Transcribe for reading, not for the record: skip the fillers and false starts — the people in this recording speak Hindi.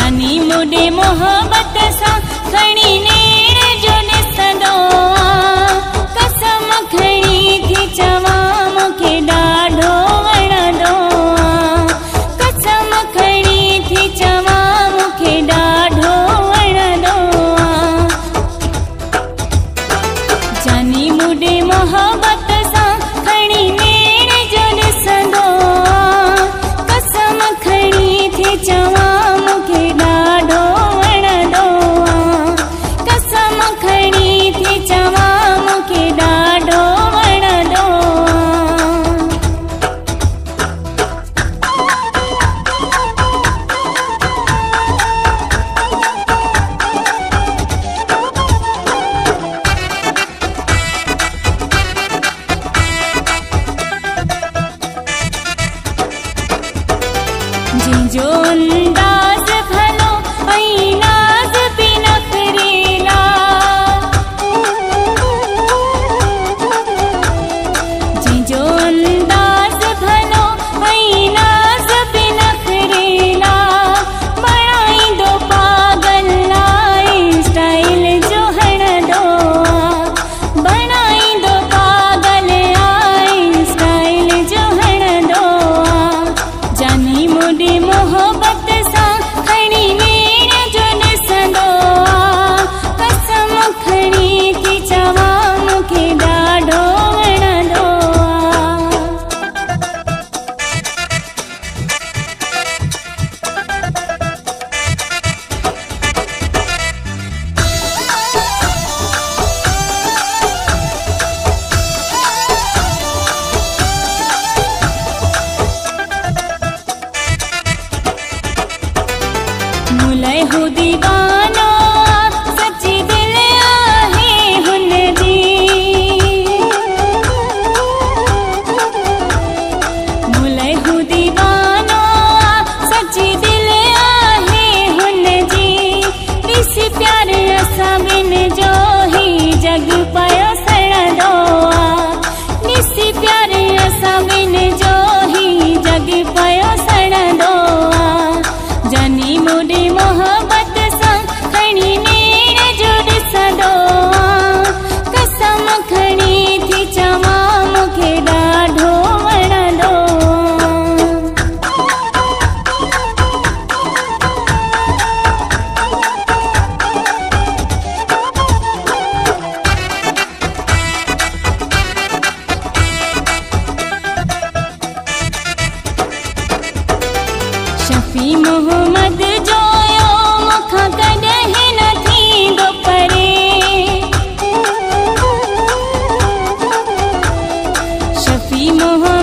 जानी मुडे मोहब्बत सा खणी नेण जो ॾिसंदो कसम खणी थी चवां मूंखे ॾाढो वणंदो कसम खणी थी चवां मूंखे ॾाढो वणंदो जानी मुडे मोहब्बत सा खणी नेण जो ॾिसंदो कसम खणी थी चवां मूंखे ॾाढो वणंदो कसम खणी थी चवां मूंखे ॾाढो वणंदो जिंजो अंदाज़ भलो ऐं नाज़ बि नखरेला जिंजो अंदाज़ भलो ऐं नाज़ बि नखरेला बणाईंदो पागल लाइ स्टाइल जो हणंदो बणाईंदो पागल लाइ स्टाइल जो हणंदो जानी मुडे मोहब्बत सा खणी नेण जो ॾिसंदो कसम खणी थी चवां मूंखे ॾाढो वणंदो मुलय हो दीवानो सच्ची दिल आहे हुन जी मुलय हो दीवानो सच्ची दिल आहे हुन जी ॾिसी प्यार असां ॿिन जो ही जग पियो सड़ंदो ॾिसी प्यार असां ॿिन जो ही जग पियो सड़ंदो जानी मुडे मोहब्बत सा खणी नेण जो ॾिसंदो कसम खणी थी चवां मूंखे ॾाढो वणंदो शफी मोहम्मद जोयो मूंखां कॾहिं न थींदो परे शफी मोहम्मद